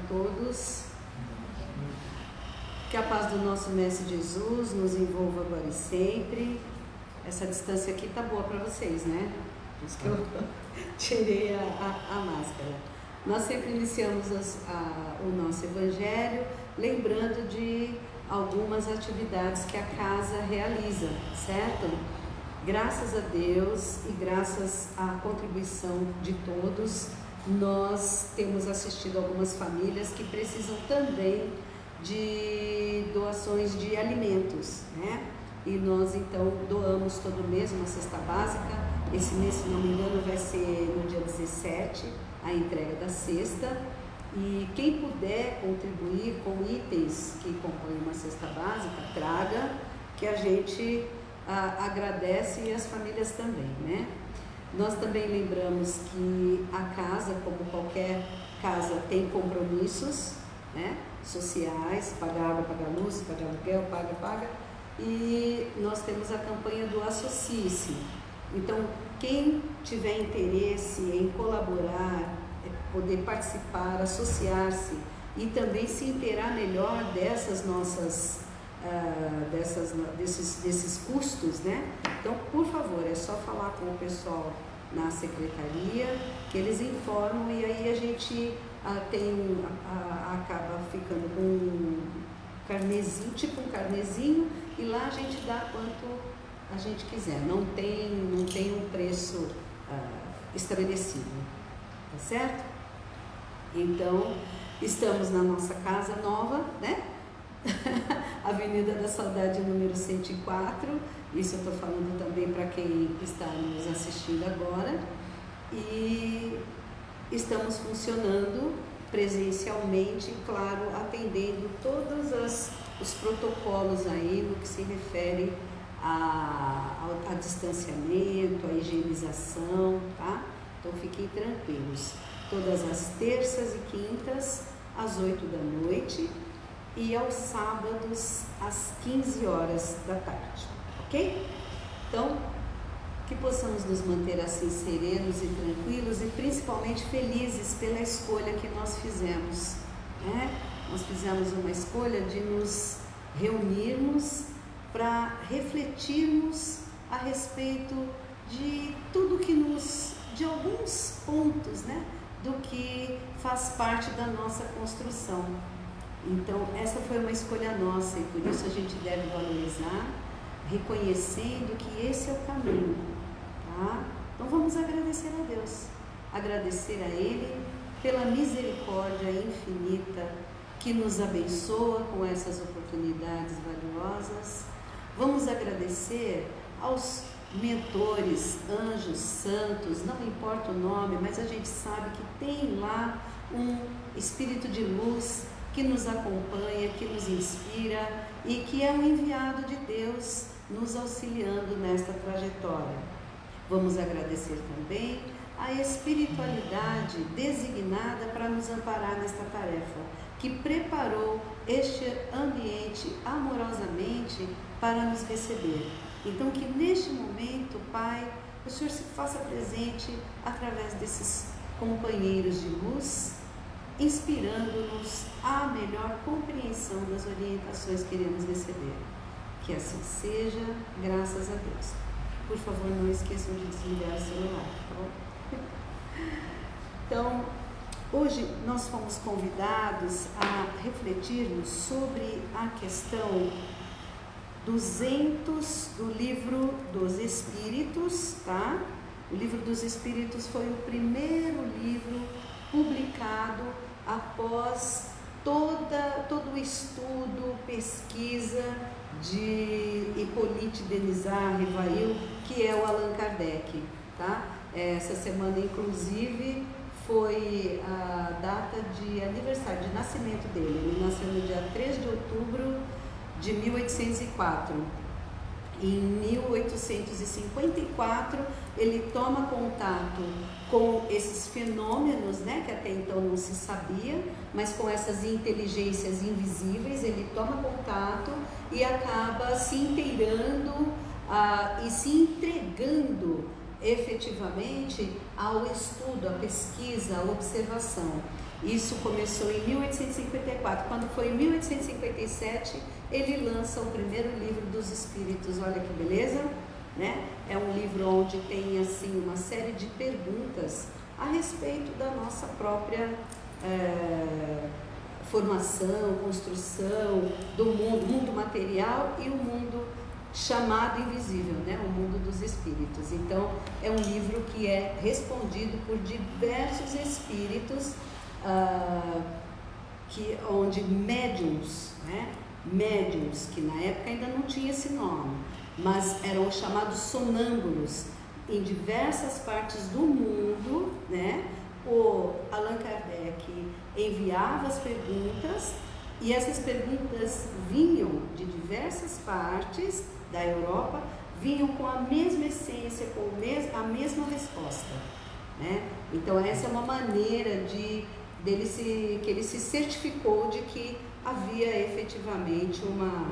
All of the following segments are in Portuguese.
todos. Que a paz do nosso Mestre Jesus nos envolva agora e sempre. Essa distância aqui tá boa para vocês, né? Por isso que eu tirei a máscara. Nós sempre iniciamos o nosso Evangelho lembrando de algumas atividades que a casa realiza, certo? Graças a Deus e graças à contribuição de todos, nós temos assistido algumas famílias que precisam também de doações de alimentos, né? E nós então doamos todo mês uma cesta básica. Esse mês, se não me engano, vai ser no dia 17 a entrega da cesta. E quem puder contribuir com itens que compõem uma cesta básica, traga, que a gente agradece e as famílias também, né? Nós também lembramos que a casa, como qualquer casa, tem compromissos, né, sociais, pagar água, pagar luz, pagar aluguel, paga. E nós temos a campanha do Associe-se. Então, quem tiver interesse em colaborar, poder participar, associar-se e também se inteirar melhor dessas nossas desses custos, né? Então, por favor, é só falar com o pessoal na secretaria, que eles informam, e aí a gente acaba ficando com um carnezinho, tipo um carnezinho, e lá a gente dá quanto a gente quiser, não tem um preço estabelecido, tá certo? Então, estamos na nossa casa nova, né? Avenida da Saudade, número 104, isso eu estou falando também para quem está nos assistindo agora, e estamos funcionando presencialmente, claro, atendendo todos os protocolos aí no que se refere a distanciamento, a higienização, tá? Então fiquem tranquilos, todas as terças e quintas às 8 da noite e aos sábados às 15 horas da tarde, ok? Então, que possamos nos manter assim serenos e tranquilos e principalmente felizes pela escolha que nós fizemos, né? Nós fizemos uma escolha de nos reunirmos para refletirmos a respeito de tudo que de alguns pontos, né? Do que faz parte da nossa construção. Então, essa foi uma escolha nossa e por isso a gente deve valorizar, reconhecendo que esse é o caminho, tá? Então, vamos agradecer a Deus, agradecer a Ele pela misericórdia infinita que nos abençoa com essas oportunidades valiosas. Vamos agradecer aos mentores, anjos, santos, não importa o nome, mas a gente sabe que tem lá um espírito de luz que nos acompanha, que nos inspira e que é um enviado de Deus nos auxiliando nesta trajetória. Vamos agradecer também a espiritualidade designada para nos amparar nesta tarefa, que preparou este ambiente amorosamente para nos receber. Então, que neste momento, Pai, o Senhor se faça presente através desses companheiros de luz, inspirando-nos à melhor compreensão das orientações que iremos receber. Que assim seja, graças a Deus. Por favor, não esqueçam de desligar o celular, tá bom? Então, hoje nós fomos convidados a refletirmos sobre a questão 200 do Livro dos Espíritos, tá? O Livro dos Espíritos foi o primeiro livro publicado após todo o estudo, pesquisa de Hippolyte Denisard Rivail, que é o Allan Kardec, tá? Essa semana, inclusive, foi a data de aniversário de nascimento dele. Ele nasceu no dia 3 de outubro de 1804. Em 1854, ele toma contato com esses fenômenos, né, que até então não se sabia, mas com essas inteligências invisíveis, ele toma contato e acaba se inteirando e se entregando efetivamente ao estudo, à pesquisa, à observação. Isso começou em 1854. Quando foi em 1857, ele lança o primeiro livro dos Espíritos. Olha que beleza, né? É um livro onde tem assim uma série de perguntas a respeito da nossa própria formação, construção do mundo material e o mundo chamado invisível, né? O mundo dos espíritos. Então, é um livro que é respondido por diversos espíritos, onde médiums, né? Médiums, que na época ainda não tinha esse nome, mas eram chamados sonâmbulos, em diversas partes do mundo, né? O Allan Kardec enviava as perguntas e essas perguntas vinham de diversas partes da Europa, vinham com a mesma essência, com a mesma resposta, né? Então essa é uma maneira que ele se certificou de que havia efetivamente uma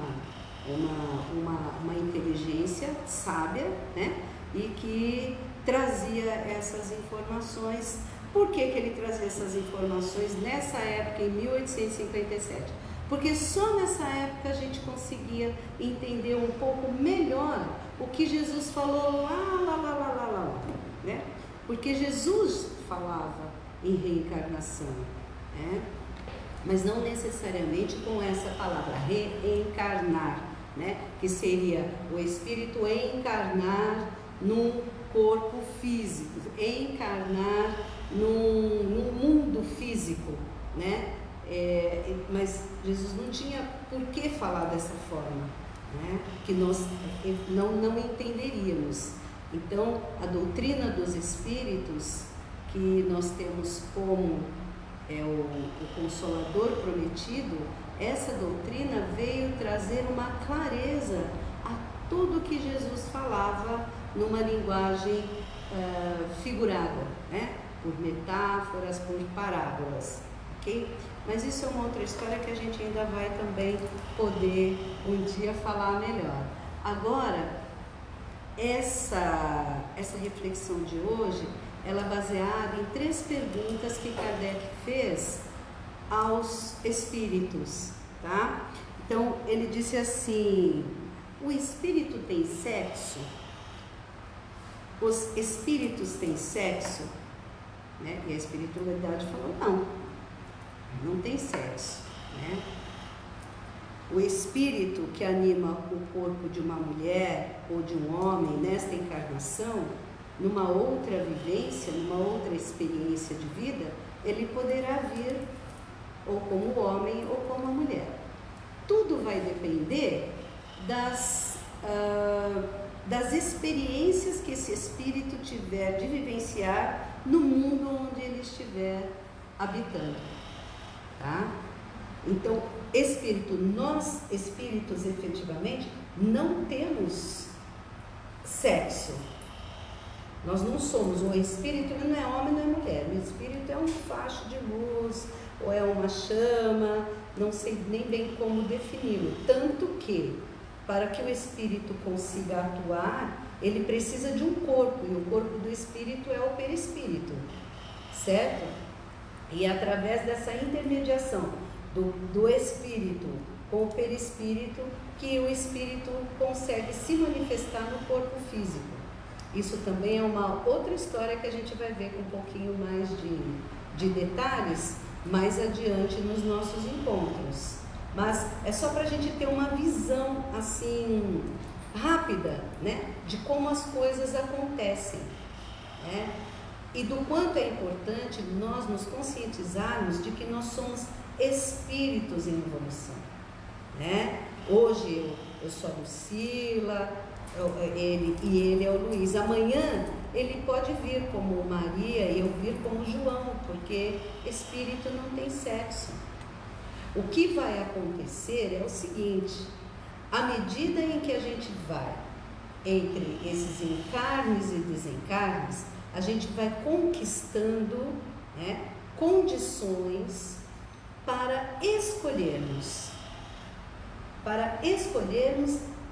inteligência sábia, né? E que trazia essas informações. Por que ele trazia essas informações nessa época, em 1857? Porque só nessa época a gente conseguia entender um pouco melhor o que Jesus falou lá, né? Porque Jesus falava em reencarnação, né? Mas não necessariamente com essa palavra, reencarnar, né? Que seria o espírito encarnar num corpo físico, encarnar num mundo físico, né? Mas Jesus não tinha por que falar dessa forma, né? Que nós não entenderíamos. Então, a doutrina dos espíritos, que nós temos como o Consolador prometido, essa doutrina veio trazer uma clareza a tudo que Jesus falava numa linguagem figurada, né? Por metáforas, por parábolas, ok? Mas isso é uma outra história que a gente ainda vai também poder um dia falar melhor. Agora, essa reflexão de hoje, ela é baseada em 3 perguntas que Kardec fez aos espíritos, tá? Então, ele disse assim: o espírito tem sexo? Os espíritos têm sexo? Né? E a espiritualidade falou: não tem sexo, né? O espírito que anima o corpo de uma mulher ou de um homem nesta encarnação, numa outra vivência, numa outra experiência de vida, ele poderá vir ou como homem ou como mulher. Tudo vai depender das experiências que esse espírito tiver de vivenciar no mundo onde ele estiver habitando, tá? Então, nós espíritos efetivamente não temos sexo. Nós não somos, o espírito não é homem, não é mulher. O espírito é um facho de luz, ou é uma chama, não sei nem bem como defini-lo. Tanto que, para que o espírito consiga atuar, ele precisa de um corpo, e o corpo do espírito é o perispírito, certo? E através dessa intermediação do espírito com o perispírito, que o espírito consegue se manifestar no corpo físico. Isso também é uma outra história que a gente vai ver com um pouquinho mais de detalhes mais adiante nos nossos encontros. Mas é só para a gente ter uma visão assim rápida, né, de como as coisas acontecem, né? E do quanto é importante nós nos conscientizarmos de que nós somos espíritos em evolução, né? Hoje eu sou a Lucila, ele é o Luiz. Amanhã ele pode vir como Maria e eu vir como João, porque espírito não tem sexo. O que vai acontecer é o seguinte: à medida em que a gente vai entre esses encarnes e desencarnes, a gente vai conquistando, né, condições para escolhermos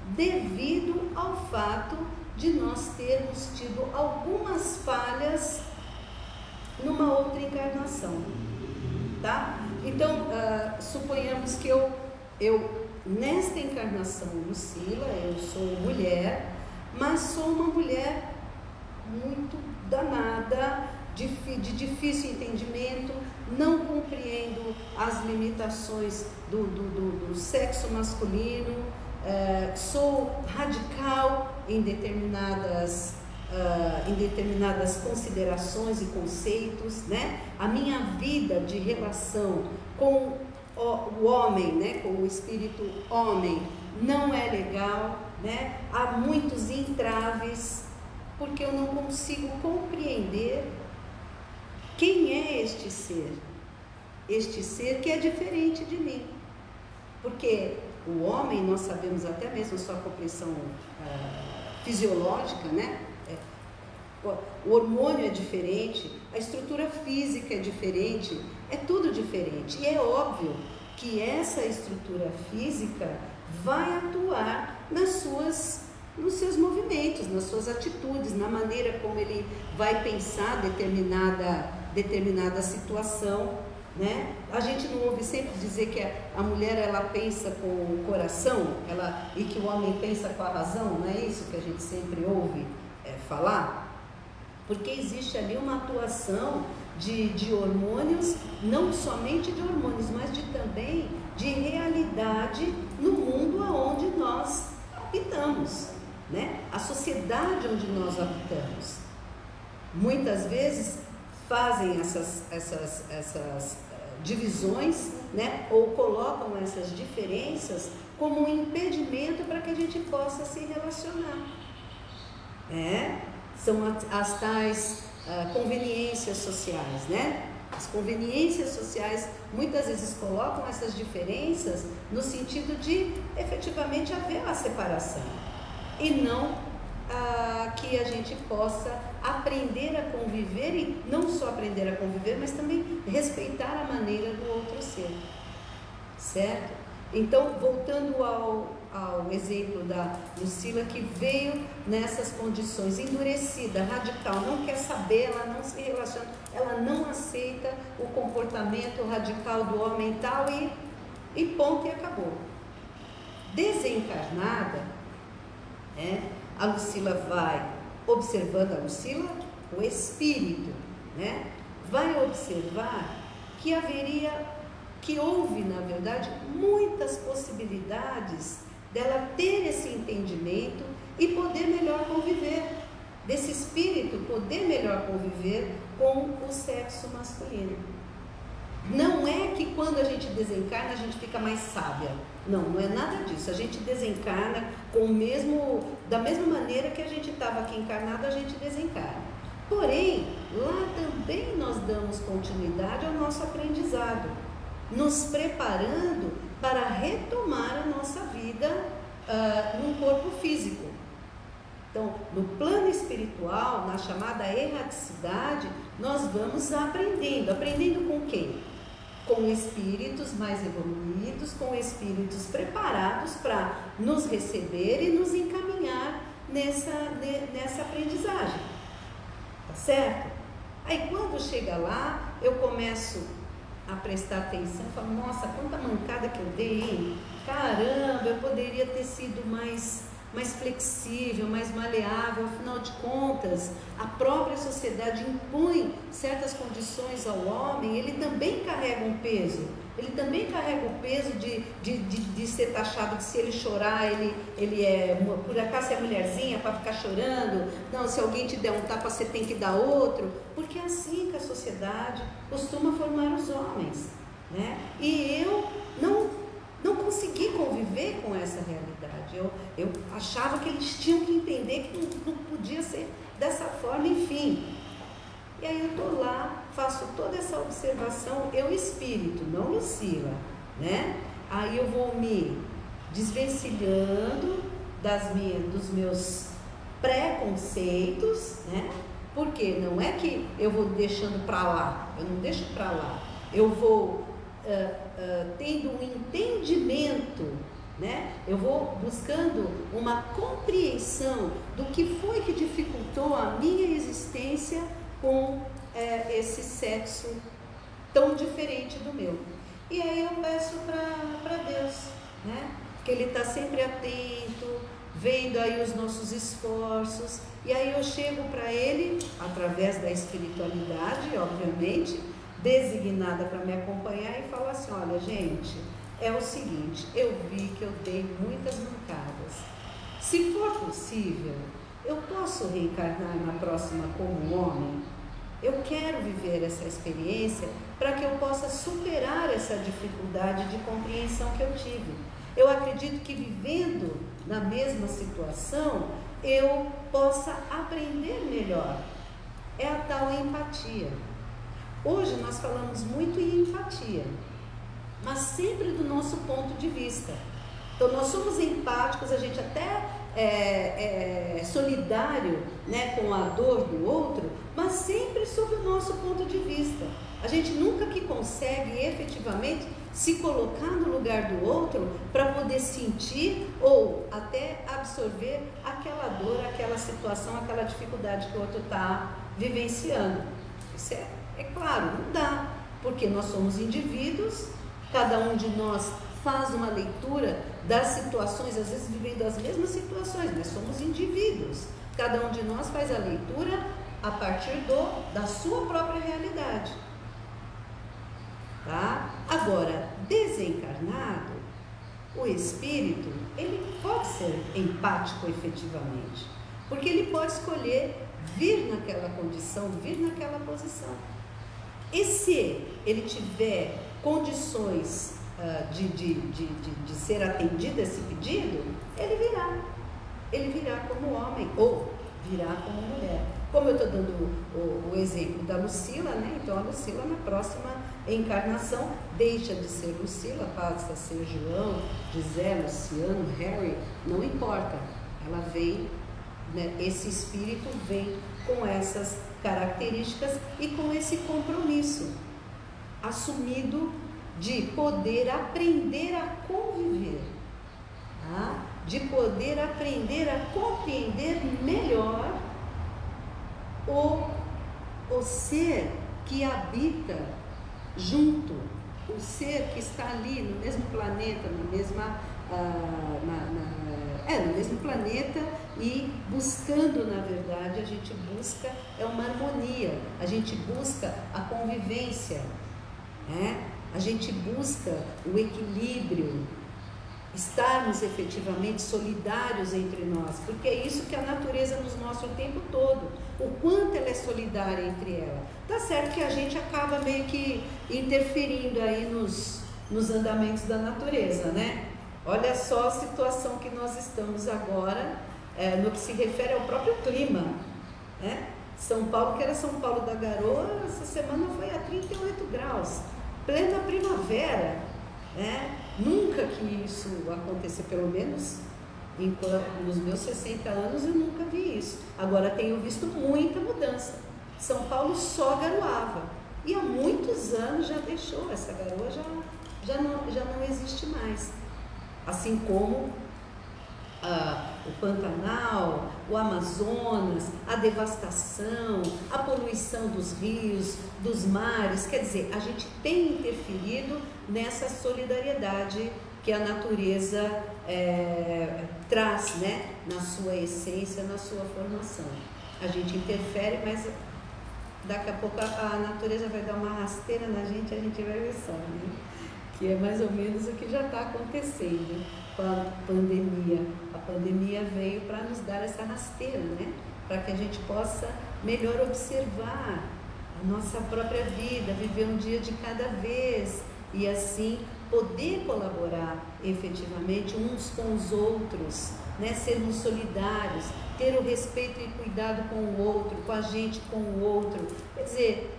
devido ao fato de nós termos tido algumas falhas numa outra encarnação. tá? Então, suponhamos que eu nesta encarnação, Lucila, eu sou mulher, mas sou uma mulher muito danada, de difícil entendimento, não compreendo as limitações do sexo masculino, sou radical em determinadas considerações e conceitos, né? A minha vida de relação com o homem, né? Com o espírito homem, não é legal, né? Há muitos entraves, porque eu não consigo compreender quem é este ser que é diferente de mim. Porque o homem, nós sabemos até mesmo a sua compreensão fisiológica, né? O hormônio é diferente, a estrutura física é diferente, é tudo diferente. E é óbvio que essa estrutura física vai atuar nos seus movimentos, nas suas atitudes, na maneira como ele vai pensar determinada situação, né? A gente não ouve sempre dizer que a mulher ela pensa com o coração, e que o homem pensa com a razão, não é isso que a gente sempre ouve falar? Porque existe ali uma atuação de hormônios, não somente de hormônios, mas também de realidade no mundo onde nós habitamos, né? A sociedade onde nós habitamos. Muitas vezes fazem essas divisões, né? Ou colocam essas diferenças como um impedimento para que a gente possa se relacionar, né? São as tais conveniências sociais, né? As conveniências sociais muitas vezes colocam essas diferenças no sentido de efetivamente haver uma separação e não que a gente possa aprender a conviver, e não só aprender a conviver, mas também respeitar a maneira do outro ser, certo? Então, voltando ao exemplo da Lucila, que veio nessas condições, endurecida, radical, não quer saber, ela não se relaciona, ela não aceita o comportamento radical do homem e tal, e ponto, e acabou. Desencarnada, né, a Lucila vai observando o espírito, né, vai observar que houve, na verdade, muitas possibilidades dela ter esse entendimento e poder melhor conviver, desse espírito poder melhor conviver com o sexo masculino. Não é que quando a gente desencarna a gente fica mais sábia, não é nada disso. A gente desencarna da mesma maneira que a gente estava aqui encarnado, a gente desencarna. Porém, lá também nós damos continuidade ao nosso aprendizado, nos preparando para retomar a nossa vida num corpo físico. Então, no plano espiritual, na chamada erraticidade, nós vamos aprendendo com quem? Com espíritos mais evoluídos, com espíritos preparados para nos receber e nos encaminhar nessa aprendizagem, tá certo? Aí quando chega lá, eu começo a prestar atenção, falo, nossa, quanta mancada que eu dei, hein? Caramba, eu poderia ter sido mais flexível, mais maleável. Afinal de contas, a própria sociedade impõe certas condições ao homem, ele também carrega um peso, ele também carrega o peso de ser taxado que se ele chorar, ele é, por acaso é mulherzinha para ficar chorando, não, se alguém te der um tapa você tem que dar outro, porque é assim que a sociedade costuma formar os homens, né? E eu não consegui conviver com essa realidade, eu achava que eles tinham que entender que não podia ser dessa forma, enfim. E aí eu estou lá, faço toda essa observação, eu espírito, não Lucila, né? Aí eu vou me desvencilhando dos meus preconceitos, né? Porque não é que eu vou deixando para lá, eu não deixo para lá, eu vou tendo um entendimento, né? Eu vou buscando uma compreensão do que foi que dificultou a minha existência com esse sexo tão diferente do meu. E aí eu peço para Deus, né? Que Ele está sempre atento, vendo aí os nossos esforços, e aí eu chego para Ele, através da espiritualidade, obviamente, designada para me acompanhar, e falo assim: olha, gente, é o seguinte, eu vi que eu dei muitas mancadas. Se for possível, eu posso reencarnar na próxima como homem? Eu quero viver essa experiência para que eu possa superar essa dificuldade de compreensão que eu tive. Eu acredito que vivendo na mesma situação, eu possa aprender melhor. É a tal empatia. Hoje nós falamos muito em empatia, mas sempre do nosso ponto de vista. Então nós somos empáticos, a gente até é solidário, né, com a dor do outro, mas sempre sob o nosso ponto de vista. A gente nunca que consegue efetivamente se colocar no lugar do outro para poder sentir ou até absorver aquela dor, aquela situação, aquela dificuldade que o outro está vivenciando. Isso é claro, não dá, porque nós somos indivíduos, cada um de nós faz uma leitura das situações, às vezes vivendo as mesmas situações, mas somos indivíduos. Cada um de nós faz a leitura a partir da sua própria realidade. Tá? Agora, desencarnado, o espírito, ele pode ser empático efetivamente, porque ele pode escolher vir naquela condição, vir naquela posição. E se ele tiver condições de ser atendido esse pedido, ele virá como homem ou virá como mulher. Como eu estou dando o exemplo da Lucila, né? Então a Lucila na próxima encarnação deixa de ser Lucila, passa a ser João, José, Luciano, Harry, não importa, ela vem, né? Esse espírito vem com essas características e com esse compromisso assumido de poder aprender a conviver, tá? De poder aprender a compreender melhor o ser que habita junto, o ser que está ali no mesmo planeta, no mesmo planeta, e buscando, na verdade, a gente busca uma harmonia, a gente busca a convivência, né? A gente busca o equilíbrio, estarmos efetivamente solidários entre nós, porque é isso que a natureza nos mostra o tempo todo, o quanto ela é solidária entre ela. Tá certo que a gente acaba meio que interferindo aí nos andamentos da natureza, né? Olha só a situação que nós estamos agora, no que se refere ao próprio clima, né? São Paulo, que era São Paulo da Garoa, essa semana foi a 38 graus, plena primavera, né? Nunca que isso aconteceu, pelo menos nos meus 60 anos eu nunca vi isso. Agora tenho visto muita mudança. São Paulo só garoava, e há muitos anos já deixou, essa garoa já não existe mais. Assim como o Pantanal, o Amazonas, a devastação, a poluição dos rios, dos mares. Quer dizer, a gente tem interferido nessa solidariedade que a natureza traz, né, na sua essência, na sua formação. A gente interfere, mas daqui a pouco a natureza vai dar uma rasteira na gente, a gente vai ver só, né? Que é mais ou menos o que já está acontecendo com a pandemia. A pandemia veio para nos dar essa rasteira, né? Para que a gente possa melhor observar a nossa própria vida, viver um dia de cada vez e assim poder colaborar efetivamente uns com os outros, né? Sermos solidários, ter o respeito e cuidado com o outro, com a gente, com o outro. Quer dizer,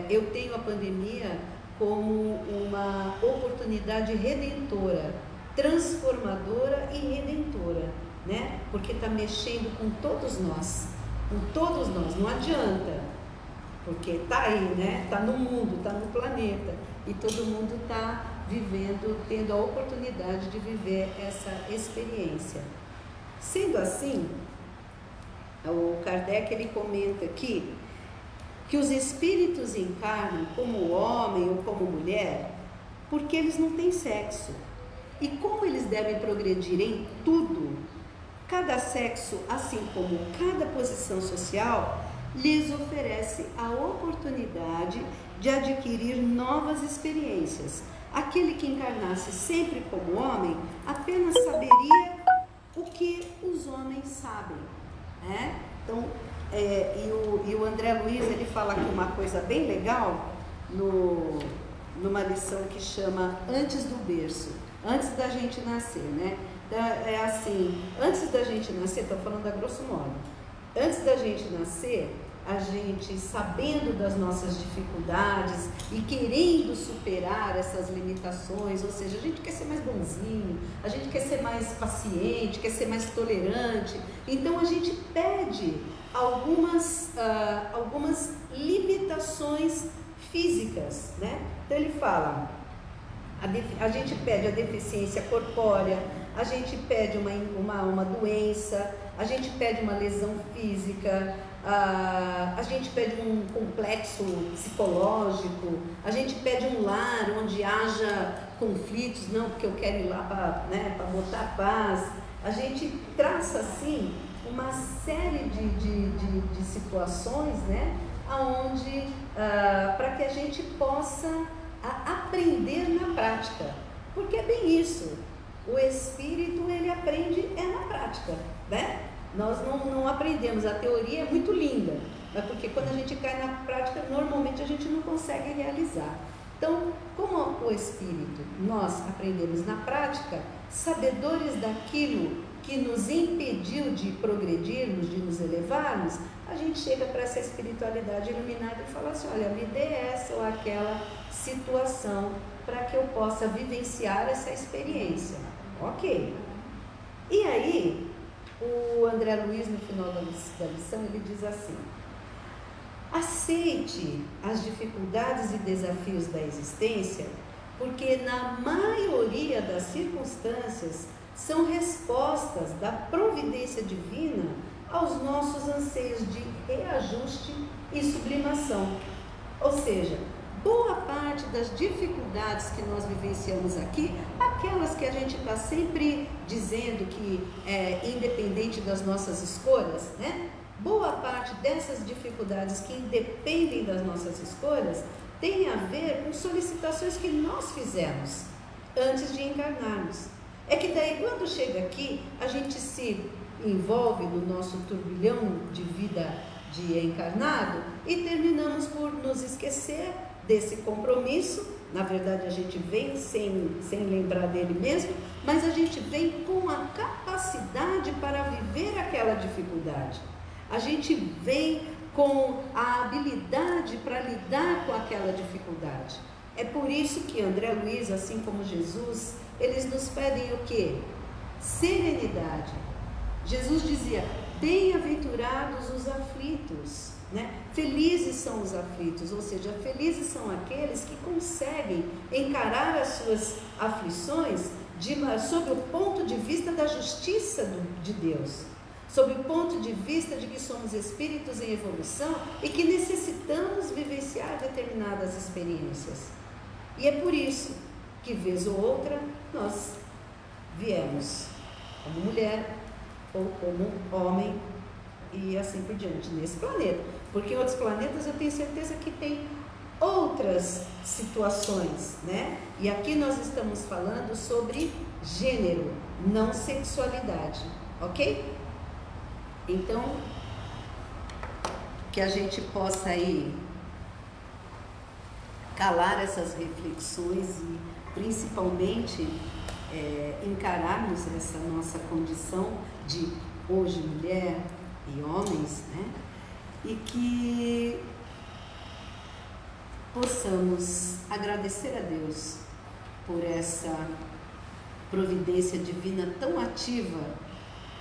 eu tenho a pandemia como uma oportunidade redentora, transformadora e redentora, né? Porque está mexendo com todos nós, não adianta, porque está aí, né? Está no mundo, está no planeta, e todo mundo está vivendo, tendo a oportunidade de viver essa experiência. Sendo assim, o Kardec ele comenta aqui que os espíritos encarnam como homem ou como mulher porque eles não têm sexo. E como eles devem progredir em tudo, cada sexo, assim como cada posição social, lhes oferece a oportunidade de adquirir novas experiências. Aquele que encarnasse sempre como homem apenas saberia o que os homens sabem, né? Então, e o André Luiz, ele fala aqui uma coisa bem legal numa lição que chama Antes do Berço, antes da gente nascer, né? É assim, antes da gente nascer, estou falando a grosso modo, antes da gente nascer, a gente, sabendo das nossas dificuldades e querendo superar essas limitações, ou seja, a gente quer ser mais bonzinho, a gente quer ser mais paciente, quer ser mais tolerante, então a gente pede algumas limitações físicas, né? Então ele fala, a gente pede a deficiência corpórea, a gente pede uma doença, a gente pede uma lesão física, a gente pede um complexo psicológico, a gente pede um lar onde haja conflitos, não, porque eu quero ir lá para botar paz. A gente traça assim uma série de situações, né, onde, para que a gente possa aprender na prática, porque é bem isso, o espírito ele aprende na prática, né? Nós não aprendemos, a teoria é muito linda, mas porque quando a gente cai na prática, normalmente a gente não consegue realizar. Então, como o espírito, nós aprendemos na prática, sabedores daquilo que nos impediu de progredirmos, de nos elevarmos, a gente chega para essa espiritualidade iluminada e fala assim, olha, me dê essa ou aquela situação para que eu possa vivenciar essa experiência. Ok. E aí, o André Luiz, no final da lição, ele diz assim, aceite as dificuldades e desafios da existência, porque na maioria das circunstâncias são respostas da providência divina aos nossos anseios de reajuste e sublimação. Ou seja, boa parte das dificuldades que nós vivenciamos aqui, aquelas que a gente está sempre dizendo que é independente das nossas escolhas, né? Boa parte dessas dificuldades que independem das nossas escolhas tem a ver com solicitações que nós fizemos antes de encarnarmos. É que daí quando chega aqui, a gente se envolve no nosso turbilhão de vida de encarnado e terminamos por nos esquecer desse compromisso. Na verdade a gente vem sem lembrar dele mesmo, mas a gente vem com a capacidade para viver aquela dificuldade. A gente vem com a habilidade para lidar com aquela dificuldade. É por isso que André Luiz, assim como Jesus, eles nos pedem o quê? Serenidade. Jesus dizia, bem-aventurados os aflitos, né? Felizes são os aflitos, ou seja, felizes são aqueles que conseguem encarar as suas aflições sob o ponto de vista da justiça de Deus, sob o ponto de vista de que somos espíritos em evolução e que necessitamos vivenciar determinadas experiências. E é por isso que, vez ou outra, nós viemos como mulher ou como homem e assim por diante, nesse planeta. Porque em outros planetas eu tenho certeza que tem outras situações, né? E aqui nós estamos falando sobre gênero, não sexualidade, ok? Então, que a gente possa aí calar essas reflexões e principalmente encararmos essa nossa condição de hoje mulher e homens, né? E que possamos agradecer a Deus por essa providência divina tão ativa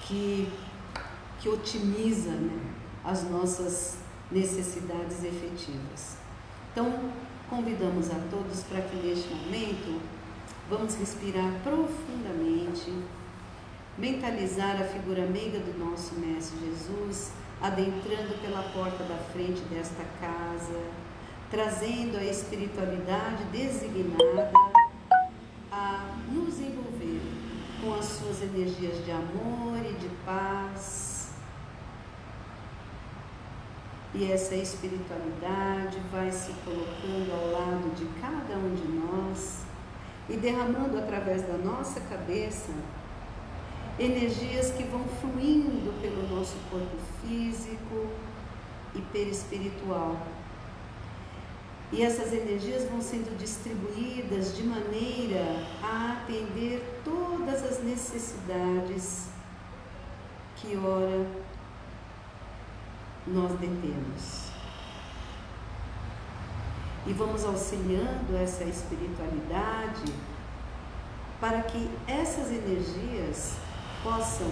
que otimiza, né, as nossas necessidades efetivas. Então, convidamos a todos para que neste momento vamos respirar profundamente, mentalizar a figura meiga do nosso Mestre Jesus adentrando pela porta da frente desta casa, trazendo a espiritualidade designada a nos envolver com as suas energias de amor e de paz. E essa espiritualidade vai se colocando ao lado de cada um de nós e derramando através da nossa cabeça energias que vão fluindo pelo nosso corpo físico e perispiritual. E essas energias vão sendo distribuídas de maneira a atender todas as necessidades que ora nós detemos. E vamos auxiliando essa espiritualidade para que essas energias possam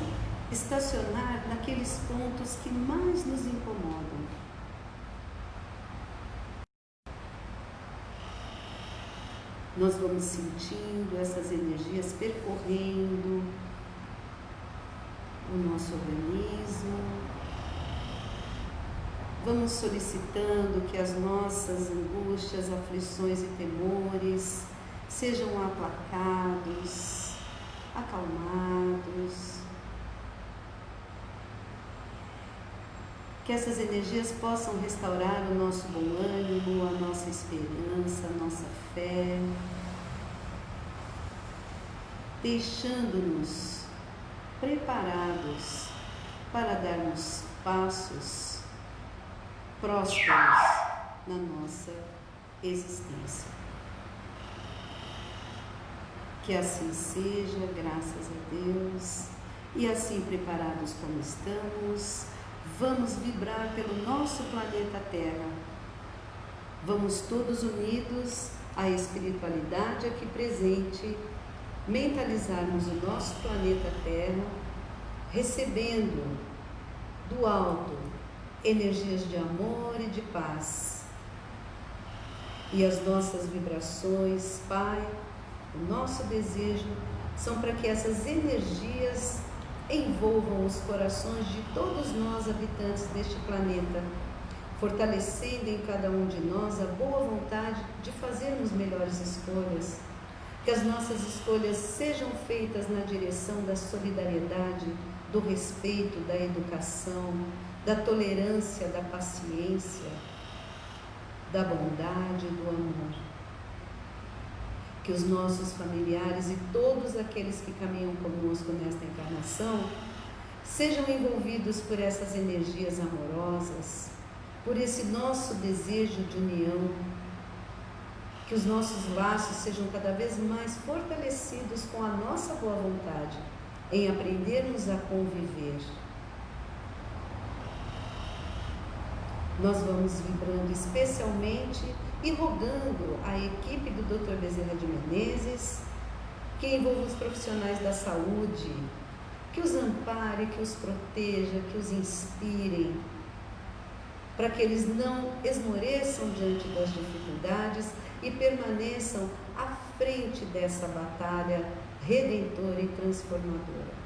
estacionar naqueles pontos que mais nos incomodam. Nós vamos sentindo essas energias percorrendo o nosso organismo. Vamos solicitando que as nossas angústias, aflições e temores sejam aplacados, acalmados. Que essas energias possam restaurar o nosso bom ânimo, a nossa esperança, a nossa fé, deixando-nos preparados para darmos passos prósperos na nossa existência. Que assim seja, graças a Deus, e assim preparados como estamos, vamos vibrar pelo nosso planeta Terra. Vamos todos unidos à espiritualidade aqui presente, mentalizarmos o nosso planeta Terra, recebendo do alto energias de amor e de paz. E as nossas vibrações, Pai, o nosso desejo são para que essas energias envolvam os corações de todos nós habitantes deste planeta, fortalecendo em cada um de nós a boa vontade de fazermos melhores escolhas, que as nossas escolhas sejam feitas na direção da solidariedade, do respeito, da educação, da tolerância, da paciência, da bondade e do amor. Que os nossos familiares e todos aqueles que caminham conosco nesta encarnação sejam envolvidos por essas energias amorosas, por esse nosso desejo de união, que os nossos laços sejam cada vez mais fortalecidos com a nossa boa vontade, em aprendermos a conviver. Nós vamos vibrando especialmente e rogando à equipe do Dr. Bezerra de Menezes, que envolva os profissionais da saúde, que os ampare, que os proteja, que os inspirem, para que eles não esmoreçam diante das dificuldades e permaneçam à frente dessa batalha redentora e transformadora.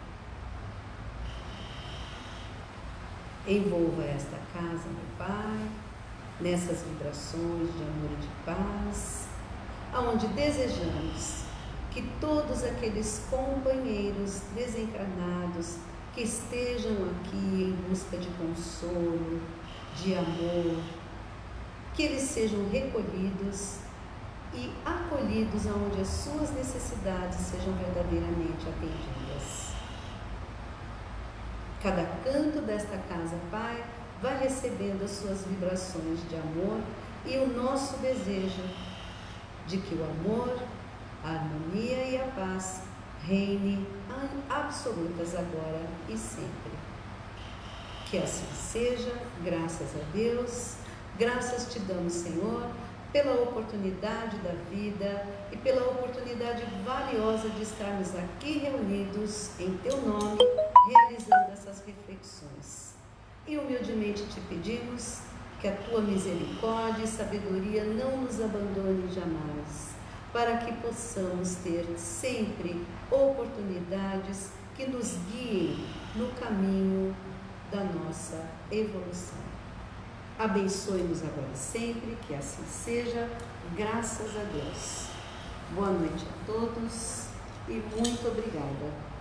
Envolva esta casa, meu Pai, nessas vibrações de amor e de paz, aonde desejamos que todos aqueles companheiros desencarnados que estejam aqui em busca de consolo, de amor, que eles sejam recolhidos e acolhidos aonde as suas necessidades sejam verdadeiramente atendidas. Cada canto desta casa, Pai, vai recebendo as suas vibrações de amor e o nosso desejo de que o amor, a harmonia e a paz reine absolutas agora e sempre. Que assim seja, graças a Deus. Graças te damos, Senhor, pela oportunidade da vida e pela oportunidade valiosa de estarmos aqui reunidos em Teu nome, realizando essas reflexões. E humildemente te pedimos que a Tua misericórdia e sabedoria não nos abandone jamais, para que possamos ter sempre oportunidades que nos guiem no caminho da nossa evolução. Abençoe-nos agora e sempre, que assim seja, graças a Deus. Boa noite a todos e muito obrigada